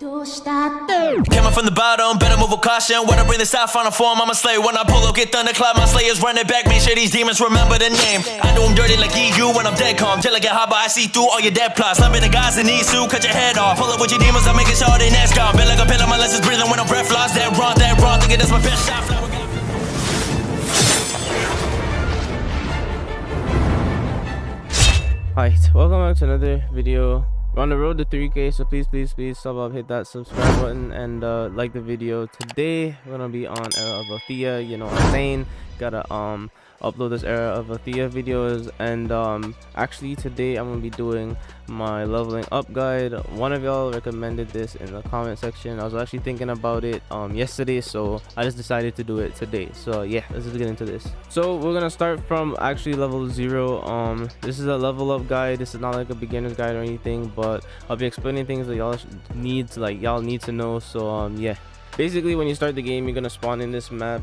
Coming from the bottom, better move with caution. When I bring this out, final form, I'm a slay. When I pull up, get thunderclap, my slayers running back. Make sure these demons remember the name. I do them dirty like EU when I'm dead calm. Till I get hot, but I see through all your dead plots. I'm in the guys in Nasuu, cut your head off. Pull up with your demons, I'm making sure they next gone. Been like a pill on my lessons, breathing when I'm breath lost. That wrong, thinking that's my best shot. Alright, welcome back to another video. We're on the road to 3K, so please sub up, hit that subscribe button, and like the video. Today we're gonna be on Era of Althea. You know what I'm saying? Gotta upload this Era of Althea videos, and actually today I'm gonna be doing my leveling up guide. One of y'all recommended this in the comment section. I was actually thinking about it yesterday, so I just decided to do it today. So yeah, let's just get into this. So we're gonna start from actually level 0. This is a level up guide. This is not like a beginner's guide or anything, but I'll be explaining things that y'all need to know. So yeah, basically when you start the game, you're gonna spawn in this map,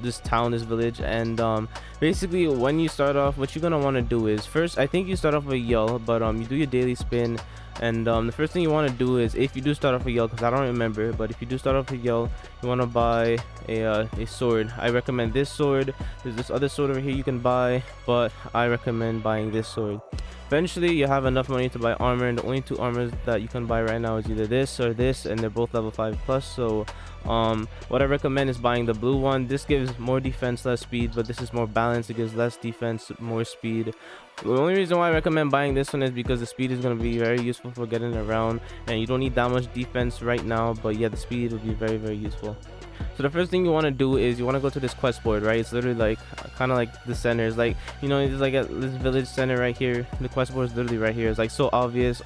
this town, this village, and basically when you start off, what you're gonna want to do is, first I think you start off with a yell, but you do your daily spin, and the first thing you want to do is, if you do start off with a yell, because I don't remember, but if you do start off with a yell, you want to buy a sword. I recommend this sword. There's this other sword over here you can buy, but I recommend buying this sword. Eventually you have enough money to buy armor, and the only two armors that you can buy right now is either this or this, and they're both level 5+. So what I recommend is buying the blue one. This gives more defense, less speed, but this is more balanced. It gives less defense, more speed. The only reason why I recommend buying this one is because the speed is going to be very useful for getting around, and you don't need that much defense right now, but yeah, the speed will be very useful. So the first thing you want to do is you want to go to this quest board, right? It's literally like kind of like the center. It's like, you know, it's like at this village center right here. The quest board is literally right here. It's like so obvious.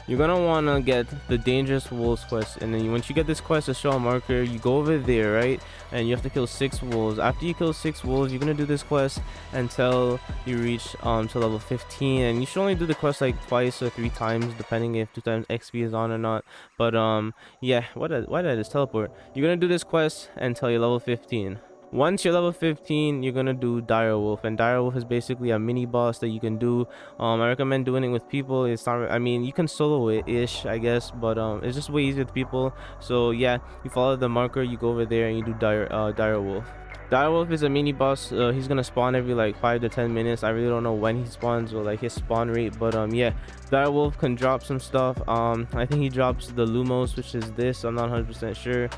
You're gonna want to get the dangerous wolves quest, and then once you get this quest to show a marker, you go over there, right? And you have to kill 6 wolves. After you kill 6 wolves, you're gonna do this quest until you reach to level 15, and you should only do the quest like twice or 3 times, depending if 2 times XP is on or not. But yeah, why did I just teleport? You're gonna do this quest until you're level 15. Once you're level 15, you're gonna do Dire Wolf, and Dire Wolf is basically a mini boss that you can do. I recommend doing it with people. It's not, I mean, you can solo it ish, I guess, but it's just way easier with people. So yeah, you follow the marker, you go over there and you do Dire Wolf. Dire Wolf is a mini boss. He's gonna spawn every like 5 to 10 minutes. I really don't know when he spawns or like his spawn rate, but yeah, Dire Wolf can drop some stuff. I think he drops the Lumos, which is this. I'm not 100% sure.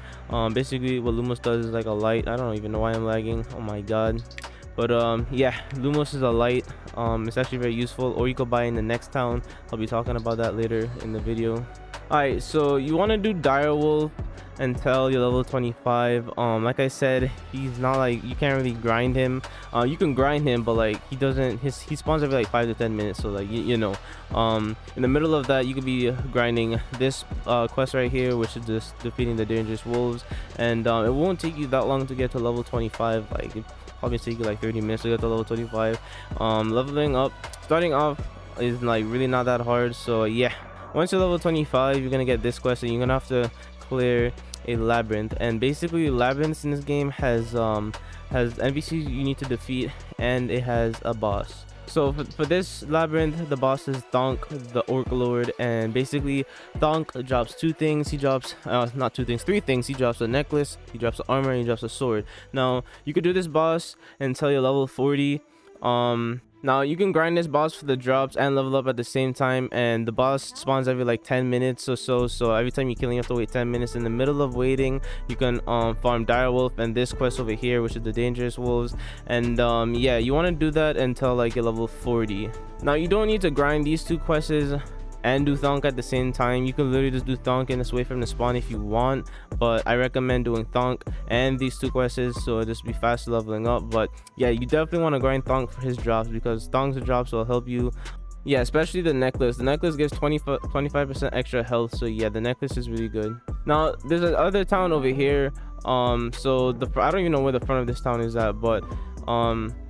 Basically what Lumos does is like a light. I don't even know why I'm lagging. Oh my god. But yeah, Lumos is a light. It's actually very useful, or you could buy in the next town. I'll be talking about that later in the video. Alright, so you want to do Dire Wolf until you're level 25. Like I said, he's not like, you can't really grind him. You can grind him, but like he spawns every like 5 to 10 minutes. So like you know, in the middle of that, you could be grinding this quest right here, which is just defeating the dangerous wolves, and it won't take you that long to get to level 25. Like it probably take you like 30 minutes to get to level 25. Leveling up, starting off, is like really not that hard. So yeah, once you're level 25, you're gonna get this quest, and you're gonna have to clear a labyrinth. And basically labyrinths in this game has NPCs you need to defeat, and it has a boss. So for this labyrinth, the boss is Thonk, the Orc Lord, and basically Thonk drops 2 things. He drops not 2 things, 3 things. He drops a necklace, he drops an armor, and he drops a sword. Now you could do this boss until you're level 40. Now you can grind this boss for the drops and level up at the same time, and the boss spawns every like 10 minutes or so. So every time you kill him, you have to wait 10 minutes. In the middle of waiting, you can farm Dire Wolf and this quest over here, which is the dangerous wolves. And yeah, you want to do that until like you're level 40. Now you don't need to grind these 2 quests and do Thonk at the same time. You can literally just do Thonk and just wait for him to spawn if you want, but I recommend doing Thonk and these 2 quests, so it'll just be fast leveling up. But yeah, you definitely want to grind Thonk for his drops, because Thonk's drops will help you. Yeah, especially the necklace. The necklace gives 25% extra health, so yeah, the necklace is really good. Now there's another town over here. So I don't even know where the front of this town is at, but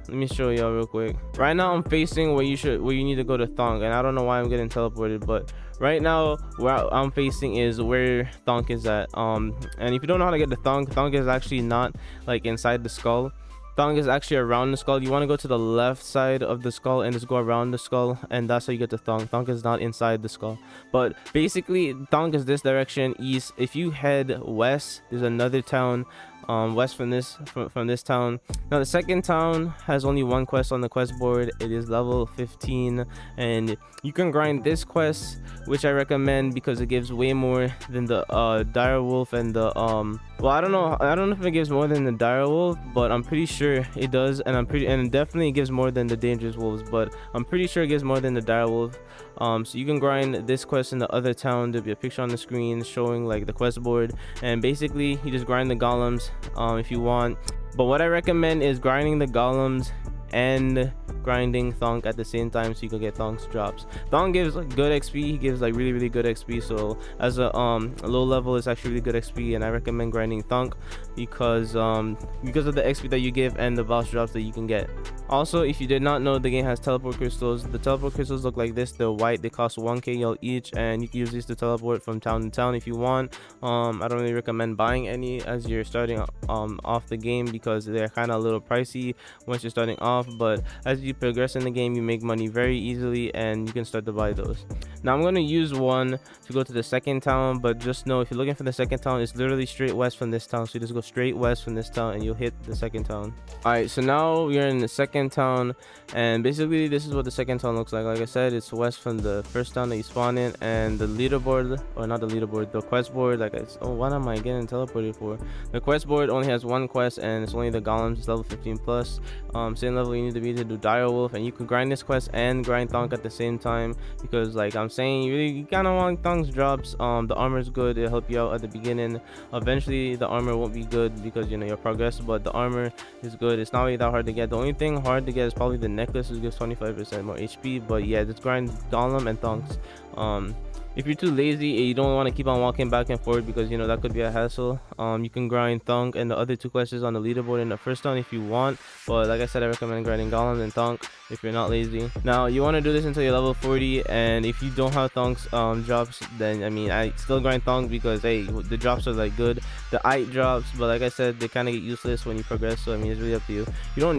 let me show y'all real quick. Right now I'm facing where you need to go to Thonk, and I don't know why I'm getting teleported, but right now where I'm facing is where Thonk is at. And if you don't know how to get to Thonk is actually not like inside the skull. Thong is actually around the skull. You want to go to the left side of the skull and just go around the skull, and that's how you get to Thong. Thong is not inside the skull. But basically, Thong is this direction, east. If you head west, there's another town west from this town. Now the second town has only one quest on the quest board. It is level 15, and you can grind this quest, which I recommend because it gives way more than the dire wolf and the well, I don't know if it gives more than the dire wolf, but I'm pretty sure it does, and it definitely gives more than the dangerous wolves, but I'm pretty sure it gives more than the dire wolf. So you can grind this quest in the other town. There'll be a picture on the screen showing like the quest board, and basically you just grind the golems if you want. But what I recommend is grinding the golems and grinding Thonk at the same time, so you can get Thonk's drops. Thonk gives like good XP. He gives like really good XP, so as a low level, it's actually really good XP, and I recommend grinding Thonk because of the XP that you give and the boss drops that you can get. Also, if you did not know, the game has teleport crystals. The teleport crystals look like this. They're white. They cost 1k yell each, and you can use these to teleport from town to town if you want. I don't really recommend buying any as you're starting off the game because they're kind of a little pricey once you're starting off, but as you progress in the game, you make money very easily and you can start to buy those. Now I'm going to use one to go to the second town, but just know if you're looking for the second town, it's literally straight west from this town, so you just go straight west from this town and you'll hit the second town. All right, so now we're in the second town, and basically this is what the second town looks like. Like I said, it's west from the first town that you spawn in, and the leaderboard, or not the leaderboard, the quest board, like it's, oh, what am I getting teleported for? The quest board only has one quest, and it's only the golems. It's level 15 plus. Same level you need to be to do dire wolf, and you can grind this quest and grind Thonk at the same time, because like I'm saying, you kind of want Thonk's drops. The armor is good. It'll help you out at the beginning. Eventually the armor won't be good because you know you're progress, but the armor is good. It's not really that hard to get. The only thing hard to get is probably the necklace, which gives 25% more HP, but yeah, just grind golem and Thonks. If you're too lazy and you don't want to keep on walking back and forth because you know that could be a hassle, you can grind Thonk and the other two quests on the leaderboard in the first town if you want, but like I said, I recommend grinding Golem and Thonk if you're not lazy. Now you want to do this until you're level 40, and if you don't have Thonk's drops, then I mean I still grind Thonk because hey, the drops are like good, the ite drops, but like I said, they kind of get useless when you progress, so I mean it's really up to you. You don't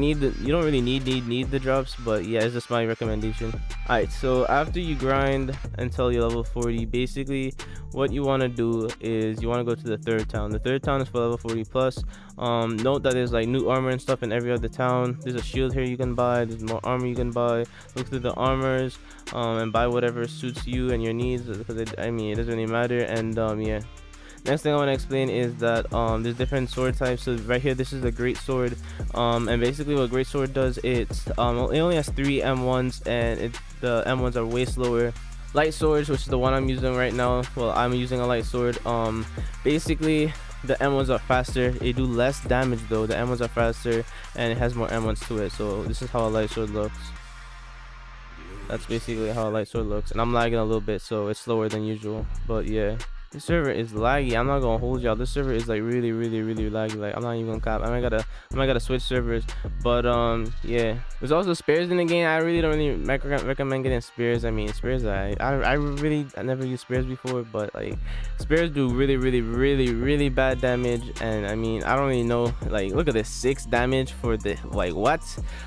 really need the drops, but yeah, it's just my recommendation. Alright, so after you grind until you're level 40, basically what you want to do is you want to go to the third town. The third town is for level 40 plus. Note that there's like new armor and stuff in every other town. There's a shield here you can buy, there's more armor you can buy. Look through the armors and buy whatever suits you and your needs, because I mean it doesn't really matter. And yeah, next thing I want to explain is that there's different sword types. So right here, this is a great sword, and basically what great sword does, it only has 3 M1s, and the M1s are way slower. Light swords, which is the one I'm using right now, well, I'm using a light sword. Basically the M1s are faster. They do less damage though. The M1s are faster and it has more M1s to it. So this is how a light sword looks. That's basically how a light sword looks, and I'm lagging a little bit, so it's slower than usual, but yeah. This server is laggy. I'm not gonna hold y'all. This server is like really laggy. Like I'm not even gonna cap. I might gotta switch servers. But yeah. There's also spares in the game. I really don't recommend getting spares. I mean spares, I never used spares before, but like spares do really bad damage. And I mean I don't really know. Like look at this, 6 damage for the like what?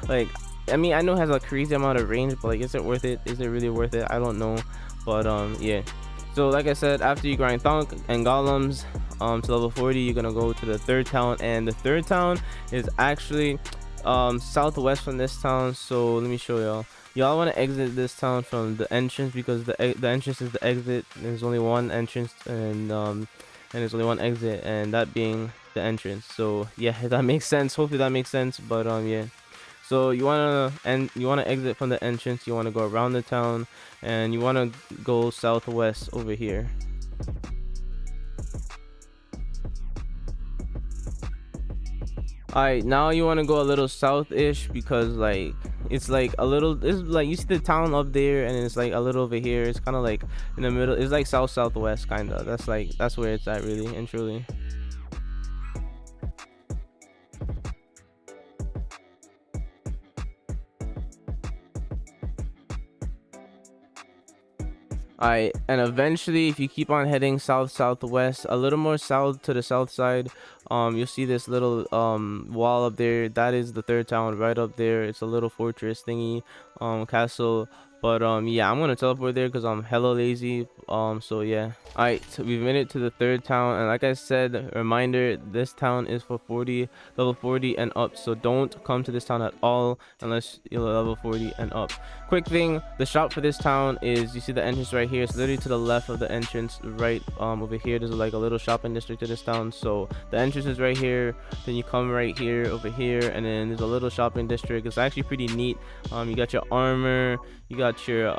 Like I mean I know it has a crazy amount of range, but like is it worth it? Is it really worth it? I don't know. But yeah. So like I said, after you grind Thonk and Golems to level 40, you're gonna go to the third town, and the third town is actually southwest from this town. So let me show y'all want to exit this town from the entrance, because the entrance is the exit. There's only one entrance, and there's only one exit, and that being the entrance. So yeah, if that makes sense. Hopefully that makes sense. But yeah. So you wanna exit from the entrance. You wanna go around the town, and you wanna go southwest over here. Alright, now you wanna go a little south-ish, because like it's like a little. It's like you see the town up there, and it's like a little over here. It's kind of like in the middle. It's like southwest kind of. That's where it's at, really and truly. Alright, and eventually if you keep on heading south southwest, a little more south to the south side, you'll see this little wall up there. That is the third town right up there. It's a little fortress thingy, castle. But yeah, I'm gonna teleport there because I'm hella lazy. So yeah. Alright, so we've made it to the third town, and like I said, reminder, this town is for level 40 and up. So don't come to this town at all unless you're level 40 and up. Quick thing, the shop for this town is, you see the entrance right here. It's literally to the left of the entrance, right over here. There's like a little shopping district to this town. So the entrance is right here, then you come right here over here, and then there's a little shopping district. It's actually pretty neat. You got your armor, you got your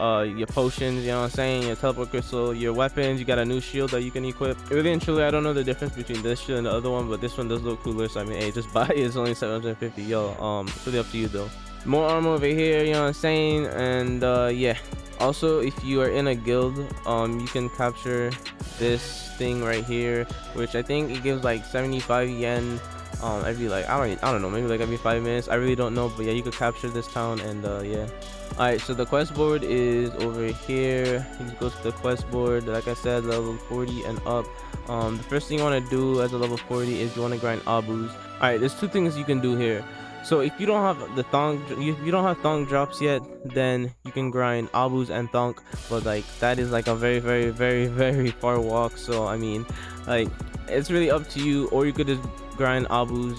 potions, you know what I'm saying, your teleport crystal, your weapons. You got a new shield that you can equip. Really and truly, I don't know the difference between this shield and the other one, but this one does look cooler. So I mean, hey, just buy it. It's only 750. Yo, it's really up to you though. More armor over here, you know what I'm saying. And yeah, also if you are in a guild, you can capture this thing right here, which I think it gives like 75 yen every, like, I don't know, maybe like every 5 minutes. I really don't know, but yeah, you could capture this town. And yeah. Alright, so the quest board is over here. You just go to the quest board, like I said, level 40 and up. The first thing you want to do as a level 40 is you want to grind abus. Alright, there's two things you can do here. So if you don't have the thong, if you don't have thong drops yet, then you can grind abus and thong, but like that is like a very far walk. So I mean, like, it's really up to you, or you could just grind abus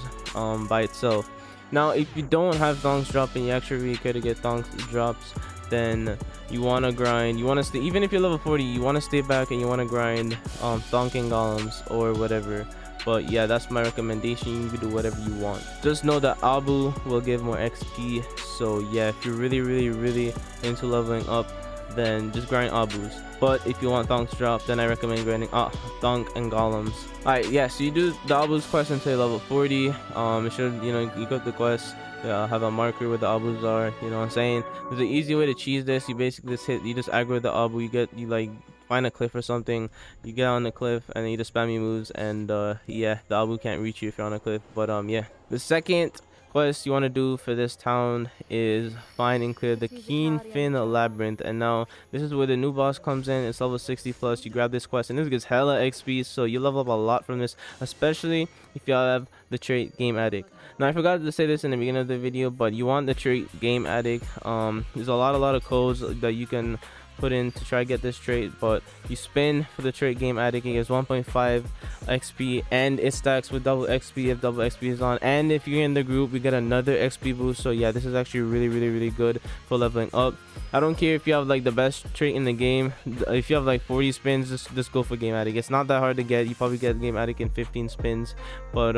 by itself. Now if you don't have thongs drop and you actually really care to get thongs drops, then you want to grind, you want to stay, even if you're level 40, you want to stay back and you want to grind thonking golems or whatever. But yeah, that's my recommendation. You can do whatever you want. Just know that abu will give more XP. So yeah, if you're really into leveling up, then just grind abus. But if you want thongs drop, then I recommend grinding thonk and golems. Alright, yeah, so you do the abus quest until level 40. It should, you know, you got the quest, have a marker where the abus are, you know what I'm saying. There's an easy way to cheese this. You basically just aggro the abu. You like find a cliff or something, you get on the cliff and then you just spam your moves, and yeah, the abu can't reach you if you're on a cliff. But yeah, the second quest you want to do for this town is find and clear the Keen Fin Labyrinth. And now this is where the new boss comes in. It's level 60 plus. You grab this quest and this gets hella XP, so you level up a lot from this, especially if you have the trait Game Addict. Now I forgot to say this in the beginning of the video, but you want the trait Game Addict. There's a lot of codes that you can put in to try to get this trait, but you spin for the trait Game Addict. It gives 1.5 XP and it stacks with double XP if double XP is on, and if you're in the group you get another XP boost. So yeah, this is actually really good for leveling up. I don't care if you have like the best trait in the game. If you have like 40 spins, just go for Game Addict. It's not that hard to get. You probably get Game Addict in 15 spins. But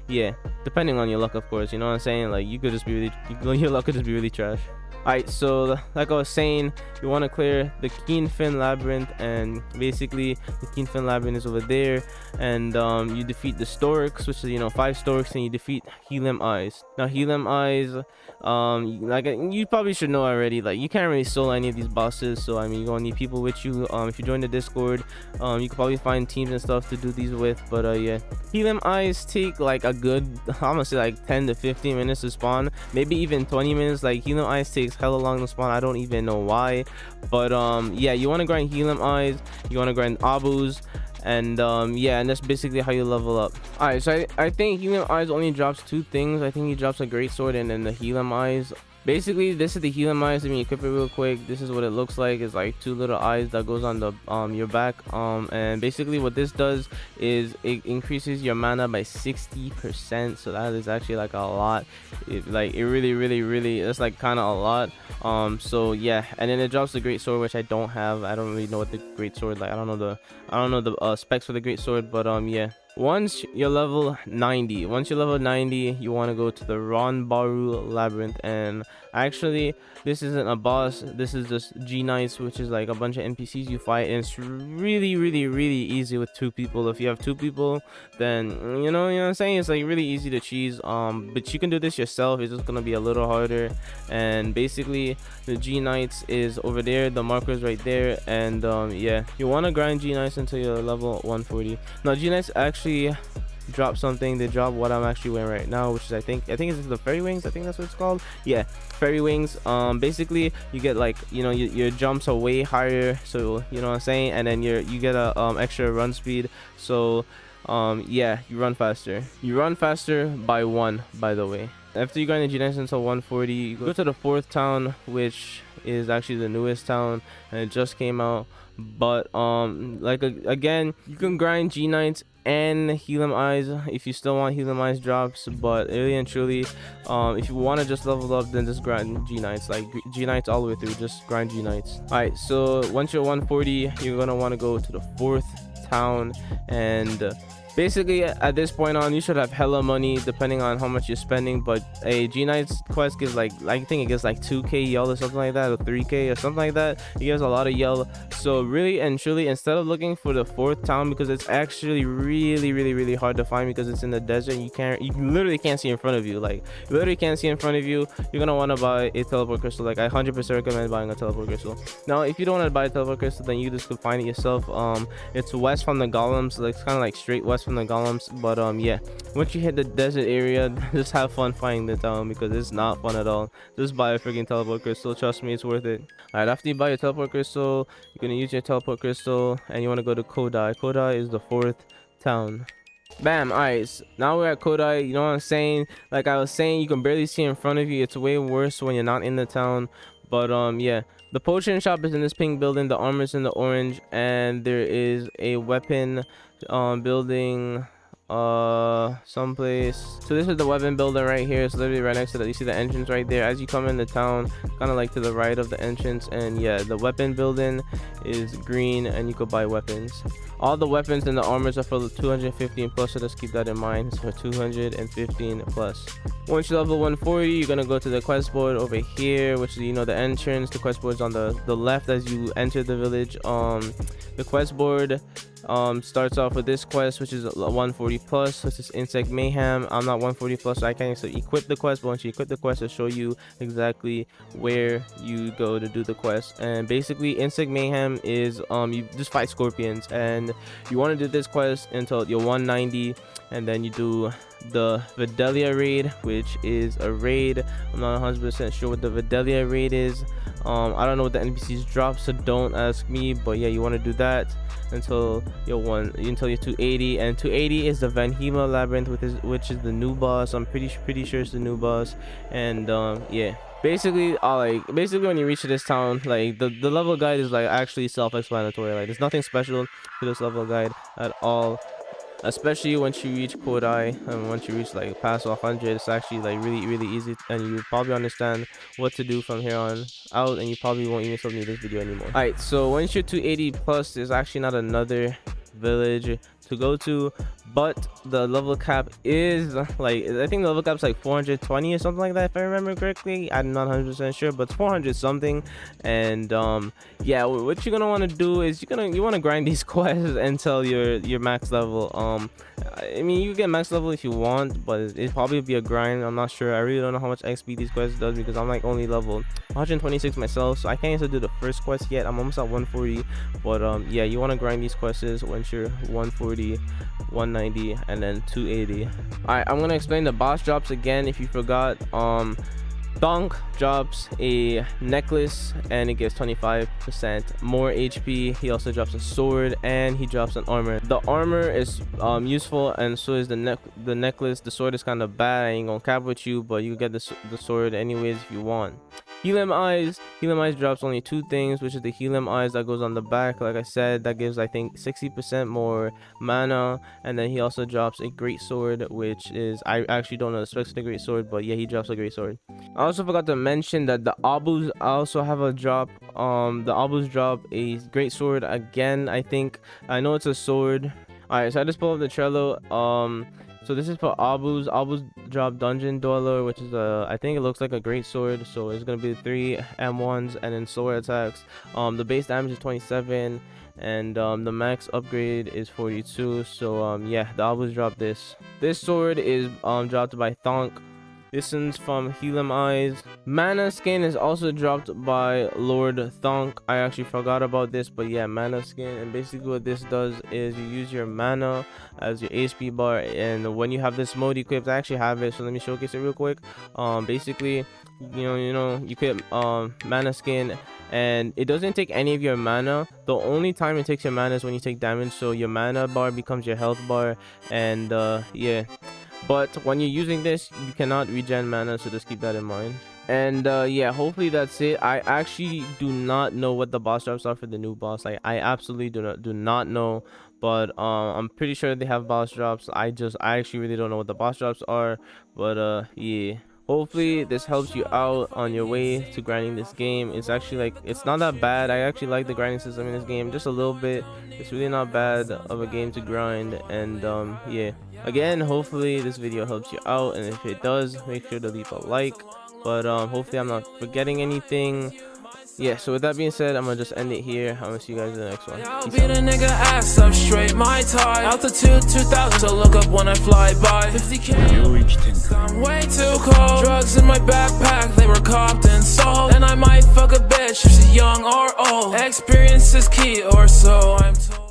yeah, depending on your luck, of course, you know what I'm saying. Like, you could just be really, your luck could just be really trash. Alright, so like I was saying, you want to clear the Keen Fin Labyrinth, and basically the Keen Fin Labyrinth is over there, and you defeat the storks, which is, you know, 5 storks, and you defeat Helium Eyes. Now Helium Eyes, like you probably should know already, like you can't really solo any of these bosses, so I mean, you're gonna need people with you. If you join the Discord, you can probably find teams and stuff to do these with. But yeah, Helium Eyes take like a good, I'm gonna say like 10 to 15 minutes to spawn, maybe even 20 minutes. Like Helium Eyes takes hella long to spawn. I don't even know why. But yeah, you want to grind Helium Eyes, you want to grind abus, and yeah, and that's basically how you level up. Alright, so I think Helium Eyes only drops 2 things. I think he drops a great sword and then the Helium Eyes. Basically, this is the Helium Eyes. Let me equip it real quick. This is what it looks like. It's like 2 little eyes that goes on the your back. And basically what this does is it increases your mana by 60%. So that is actually like a lot. It really, it's like kind of a lot. So yeah, and then it drops the great sword, which I don't have. I don't really know what the great sword, like I don't know the specs for the great sword. But yeah, once you're level 90, you want to go to the Ronbaru Labyrinth. And actually, this isn't a boss, this is just G Knights, which is like a bunch of NPCs you fight, and it's really easy with 2 people. If you have 2 people, then you know what I'm saying, it's like really easy to cheese. But you can do this yourself. It's just gonna be a little harder. And basically the G Knights is over there, the markers right there. And yeah, you want to grind G Knights until you're level 140. Now G Knights actually drop something. They drop what I'm actually wearing right now, which is I think it's the fairy wings. I think that's what it's called. Yeah, fairy wings. Basically you get like, you know, your jumps are way higher, so you know what I'm saying, and then you get a extra run speed, so yeah, you run faster by 1, by the way. After you grind the G9 until 140, you go to the 4th town, which is actually the newest town, and it just came out. But again, you can grind G9s and helium eyes if you still want helium eyes drops, but really and truly, if you want to just level up, then just grind G9s, like G9s all the way through. Just grind G9s. All right, so once you're 140, you're gonna want to go to the 4th town, and basically at this point on, you should have hella money depending on how much you're spending. But a G9's quest gives like, I think it gives like 2k yell or something like that, or 3k or something like that. It gives a lot of yell. So really and truly, instead of looking for the 4th town, because it's actually really hard to find because it's in the desert, you literally can't see in front of you. Like, you literally can't see in front of you. You're gonna want to buy a teleport crystal. Like, I 100% recommend buying a teleport crystal. Now if you don't want to buy a teleport crystal, then you just could find it yourself. It's west from the golems, like it's kind of like straight west from the golems. But yeah, once you hit the desert area, just have fun finding the town, because it's not fun at all. Just buy a freaking teleport crystal, trust me, it's worth it. All right, after you buy your teleport crystal, you're gonna use your teleport crystal and you want to go to Kodai. Kodai is the 4th town. Bam. All right, so now we're at Kodai. You know what I'm saying? Like I was saying, you can barely see in front of you. It's way worse when you're not in the town. But yeah, the potion shop is in this pink building, the armor's in the orange, and there is a weapon building someplace. So this is the weapon building right here. It's literally right next to that. You see the entrance right there as you come in the town, kind of like to the right of the entrance. And yeah, the weapon building is green and you could buy weapons. All the weapons and the armors are for the 215 plus, so just keep that in mind. It's for 215 plus. Once you level 140, you're gonna go to the quest board over here, which is, you know, the entrance. The quest board is on the left as you enter the village. The quest board starts off with this quest, which is 140 plus, which is insect mayhem. I'm not 140 plus, so I can't equip the quest, but once you equip the quest, it'll show you exactly where you go to do the quest. And basically insect mayhem is you just fight scorpions, and you want to do this quest until you're 190, and then you do the Vidalia raid, which is a raid. I'm not 100% sure what the Vidalia raid is. I don't know what the NPCs drop, so don't ask me. But yeah, you want to do that until you're 280, and 280 is the Vanhema labyrinth, which is the new boss. I'm pretty sure it's the new boss. And yeah, basically when you reach this town, like the level guide is like actually self-explanatory. Like there's nothing special to this level guide at all, especially once you reach Kodai. And once you reach like past 100, it's actually like really easy, and you probably understand what to do from here on out, and you probably won't even still need this video anymore. All right, so once you're 280 plus, there's actually not another village to go to, but the level cap is like, I think the level cap's like 420 or something like that, if I remember correctly. I'm not 100% sure, but it's 400 something. And yeah, what you're gonna want to do is you want to grind these quests until your max level. I mean, you get max level if you want, but it'd probably be a grind. I'm not sure. I really don't know how much XP these quests does, because I'm like only level 126 myself, so I can't even do the first quest yet. I'm almost at 140. But yeah, you want to grind these quests once you're 140, 190, and then 280. All right, I'm gonna explain the boss drops again if you forgot. Thonk drops a necklace and it gives 25% more HP. He also drops a sword and he drops an armor. The armor is useful, and so is the necklace. The sword is kind of bad. I ain't gonna cap with you, but you get the sword anyways if you want. Helium eyes drops only 2 things, which is the helium eyes that goes on the back. Like I said, that gives I think 60% more mana. And then he also drops a great sword, which is, I actually don't know the specs of the great sword, but yeah, he drops a great sword. I also forgot to mention that the Abus also have a drop. The Abus drop a great sword again. I know it's a sword. All right, so I just pulled up the Trello. So this is for Abus. Abus drop Dungeon Dweller, which is I think it looks like a great sword. So it's gonna be 3 M1s and then sword attacks. The base damage is 27, and the max upgrade is 42. So yeah, the Abus drop this. This sword is dropped by Thonk. This one's from Helam Eyes. Mana skin is also dropped by Lord Thonk. I actually forgot about this, but yeah, mana skin. And basically what this does is you use your mana as your HP bar, and when you have this mode equipped, I actually have it, so let me showcase it real quick. Basically, you equip mana skin, and it doesn't take any of your mana. The only time it takes your mana is when you take damage, so your mana bar becomes your health bar. And yeah, but when you're using this, you cannot regen mana, so just keep that in mind. And yeah, hopefully that's it. I actually do not know what the boss drops are for the new boss. Like, I absolutely do not know, but I'm pretty sure they have boss drops. I actually really don't know what the boss drops are, but yeah, hopefully this helps you out on your way to grinding this game. It's actually, like, it's not that bad. I actually like the grinding system in this game just a little bit. It's really not bad of a game to grind. And yeah, again, hopefully this video helps you out, and if it does, make sure to leave a like. But hopefully I'm not forgetting anything. Yeah, so with that being said, I'm gonna just end it here. I'm gonna see you guys in the next one. I'll beat a nigga ass up straight, my tie. Altitude 2000, so look up when I fly by. 50K, I'm way too cold. Drugs in my backpack, they were copped and sold. And I might fuck a bitch if she's young or old. Experience is key, or so I'm told.